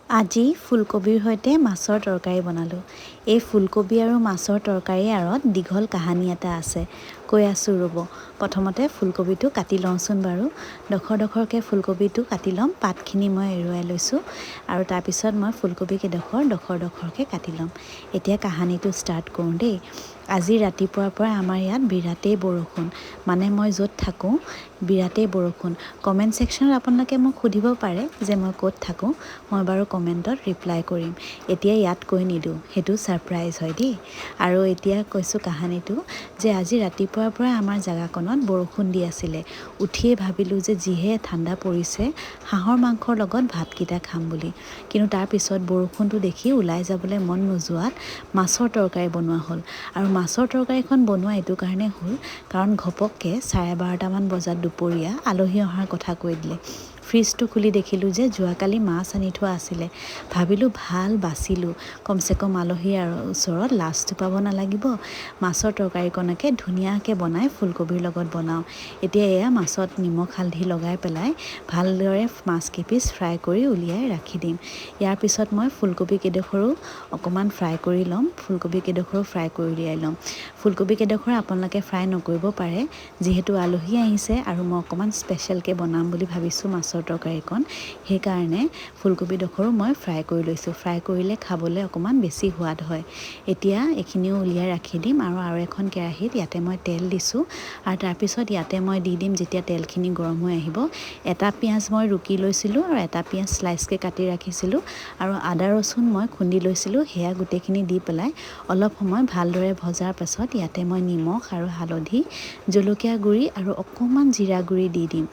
আজি ফুলকবিৰ সৈতে মাছৰ তৰকাৰী বনালোঁ। এই ফুলকবি আৰু মাছৰ তৰকাৰীৰ আঁৰত দীঘল কাহানী এটা আছে। কৈ আছোঁ ৰ'ব। প্ৰথমতে ফুলকবিটো কাটি লওঁচোন বাৰু। ডখৰকৈ ফুলকবিটো কাটি ল'ম। পাতখিনি মই এৰুৱাই লৈছোঁ আৰু তাৰপিছত মই ফুলকবি ডখৰকৈ কাটি ল'ম। এতিয়া কাহানীটো ষ্টাৰ্ট কৰোঁ দেই। আজি ৰাতিপুৱাৰ পৰা আমাৰ ইয়াত বিৰাটেই বৰষুণ। মানে মই য'ত থাকোঁ বিৰাটেই বৰষুণ। কমেণ্ট ছেকশ্যনত আপোনালোকে মোক সুধিব পাৰে যে মই ক'ত থাকোঁ। মই বাৰু কমেণ্টত ৰিপ্লাই কৰিম। এতিয়া ইয়াত কৈ নিদিওঁ, সেইটো ছাৰপ্ৰাইজ হয় দেই। আৰু এতিয়া কৈছোঁ কাহানীটো যে আজি ৰাতিপুৱাৰ পৰা আমাৰ জেগাকণত বৰষুণ দি আছিলে। উঠিয়ে ভাবিলোঁ যে যিহে ঠাণ্ডা পৰিছে, হাঁহৰ মাংসৰ লগত ভাতকেইটা খাম বুলি। কিন্তু তাৰপিছত বৰষুণটো দেখি ওলাই যাবলৈ মন নোযোৱাত মাছৰ তৰকাৰী বনোৱা হ'ল। আৰু মাছৰ তৰকাৰীখন বনোৱা এইটো কাৰণে হ'ল কাৰণ ঘপককৈ 12:30মান বজাত দুপৰীয়া আলহী অহাৰ কথা কৈ দিলে। ফ্ৰিজটো খুলি দেখিলোঁ যে যোৱাকালি মাছ আনি থোৱা আছিলে। ভাবিলোঁ ভাল বাচিলোঁ, কমচে কম আলহীৰ ওচৰত লাজটো পাব নালাগিব। মাছৰ তৰকাৰীকণকে ধুনীয়াকৈ বনাই ফুলকবিৰ লগত বনাওঁ। এতিয়া এয়া মাছত নিমখ হালধি লগাই পেলাই ভালদৰে মাছকেইপিচ ফ্ৰাই কৰি উলিয়াই ৰাখি দিম। ইয়াৰ পিছত মই ফুলকবি কেইডোখৰো অকণমান ফ্ৰাই কৰি ল'ম। ফুলকবি কেইডোখৰো ফ্ৰাই কৰি উলিয়াই ল'ম। ফুলকবি কেইডোখৰ আপোনালোকে ফ্ৰাই নকৰিব পাৰে, যিহেতু আলহী আহিছে আৰু মই অকণমান স্পেচিয়েলকৈ বনাম বুলি ভাবিছোঁ মাছৰ তৰকাৰীকণ। সেইকাৰণে ফুলকবিডোখৰো মই ফ্ৰাই কৰি লৈছোঁ। ফ্ৰাই কৰিলে খাবলৈ অকণমান বেছি সোৱাদ হয়। এতিয়া এইখিনিও উলিয়াই ৰাখি দিম আৰু এখন কেৰাহীত ইয়াতে মই তেল দিছোঁ আৰু তাৰপিছত ইয়াতে মই দি দিম যেতিয়া তেলখিনি গৰম হৈ আহিব। এটা পিঁয়াজ মই ৰুকি লৈছিলোঁ আৰু এটা পিঁয়াজ স্লাইচকৈ কাটি ৰাখিছিলোঁ আৰু আদা ৰচুন মই খুন্দি লৈছিলোঁ। সেয়া গোটেইখিনি দি পেলাই অলপ সময় ভালদৰে ভজাৰ পাছত ইয়াতে মই নিমখ আৰু হালধি, জলকীয়া গুড়ি আৰু অকণমান জিৰা গুড়ি দি দিম।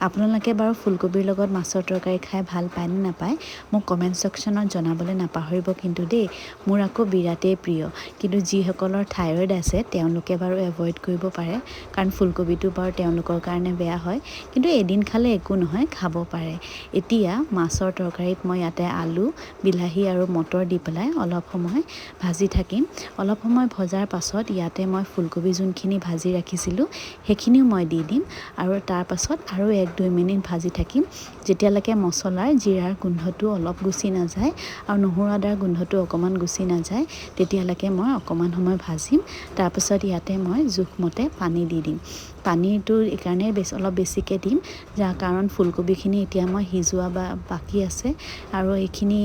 আপোনালোকে বাৰু ফুলকবিৰ লগত মাছৰ তৰকাৰী খাই ভাল পায় নে নাপায় মোক কমেণ্ট ছেকশ্যনত জনাবলৈ নাপাহৰিব কিন্তু দেই। মোৰ আকৌ বিৰাটেই প্ৰিয়, কিন্তু যিসকলৰ থাইৰয়ড আছে তেওঁলোকে বাৰু এভইড কৰিব পাৰে, কাৰণ ফুলকবিটো বাৰু তেওঁলোকৰ কাৰণে বেয়া হয়। কিন্তু এদিন খালে একো নহয়, খাব পাৰে। এতিয়া মাছৰ তৰকাৰীত মই ইয়াতে আলু, বিলাহী আৰু মটৰ দি পেলাই অলপ সময় ভাজি থাকিম। অলপ সময় ভজাৰ পাছত ইয়াতে মই ফুলকবি যোনখিনি ভাজি ৰাখিছিলোঁ সেইখিনিও মই দি দিম আৰু তাৰপাছত আৰু 1-2 মিনিট ভাজি থাকিম, যেতিয়ালৈকে মছলাৰ জিৰাৰ গোন্ধটো অলপ গুচি নাযায় আৰু নহৰু আদাৰ গোন্ধটো অকণমান গুচি নাযায়, তেতিয়ালৈকে মই অকণমান সময় ভাজিম। তাৰপিছত ইয়াতে মই জোখমতে পানী দি দিম। পানীটো এইকাৰণে অলপ বেছিকৈ দিম কাৰণ ফুলকবিখিনি এতিয়া মই সিজোৱা বাকী আছে আৰু এইখিনি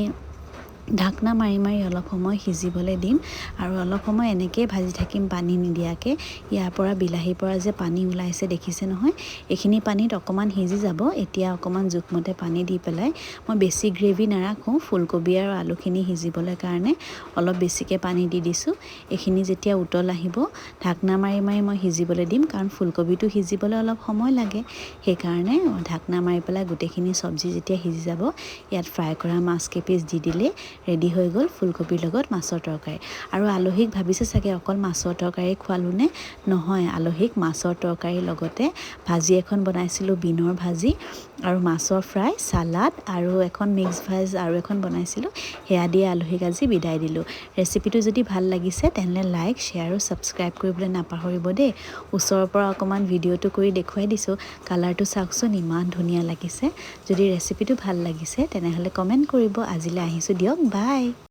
ঢাকনা মাৰি অলপ সময় সিজিবলৈ দিম আৰু অলপ সময় এনেকৈয়ে ভাজি থাকিম পানী নিদিয়াকৈ। ইয়াৰ পৰা বিলাহীৰ পৰা যে পানী ওলাইছে দেখিছে নহয়, এইখিনি পানীত অকণমান সিজি যাব। এতিয়া অকণমান জোখমতে পানী দি পেলাই মই বেছি গ্ৰেভি নাৰাখোঁ, ফুলকবি আৰু আলুখিনি সিজিবলৈ কাৰণে অলপ বেছিকৈ পানী দি দিছোঁ। এইখিনি যেতিয়া উতল আহিব ঢাকনা মাৰি মই সিজিবলৈ দিম, কাৰণ ফুলকবিটো সিজিবলৈ অলপ সময় লাগে। সেইকাৰণে ঢাকনা মাৰি পেলাই গোটেইখিনি চব্জি যেতিয়া সিজি যাব ইয়াত ফ্ৰাই কৰা মাছ কেইপিচ দি দিলে ৰেডি হৈ গ'ল ফুলকবিৰ লগত মাছৰ তৰকাৰী। আৰু আলহীক ভাবিছে চাগে অকল মাছৰ তৰকাৰী খোৱালোঁ নে? নহয়, আলহীক মাছৰ তৰকাৰীৰ লগতে ভাজি এখন বনাইছিলোঁ, বিনৰ ভাজি আৰু মাছৰ ফ্ৰাই, চালাড আৰু এখন মিক্স ভেজ আৰু এখন বনাইছিলোঁ। সেয়া দিয়ে আলহীক আজি বিদায় দিলোঁ। ৰেচিপিটো যদি ভাল লাগিছে তেনেহ'লে লাইক, শ্বেয়াৰ আৰু ছাবস্ক্ৰাইব কৰিবলৈ নাপাহৰিব দেই। ওচৰৰ পৰা অকণমান ভিডিঅ'টো কৰি দেখুৱাই দিছোঁ। কালাৰটো চাওকচোন, ইমান ধুনীয়া লাগিছে। যদি ৰেচিপিটো ভাল লাগিছে তেনেহ'লে কমেণ্ট কৰিব। আজিলৈ আহিছোঁ দিয়ক, বাই।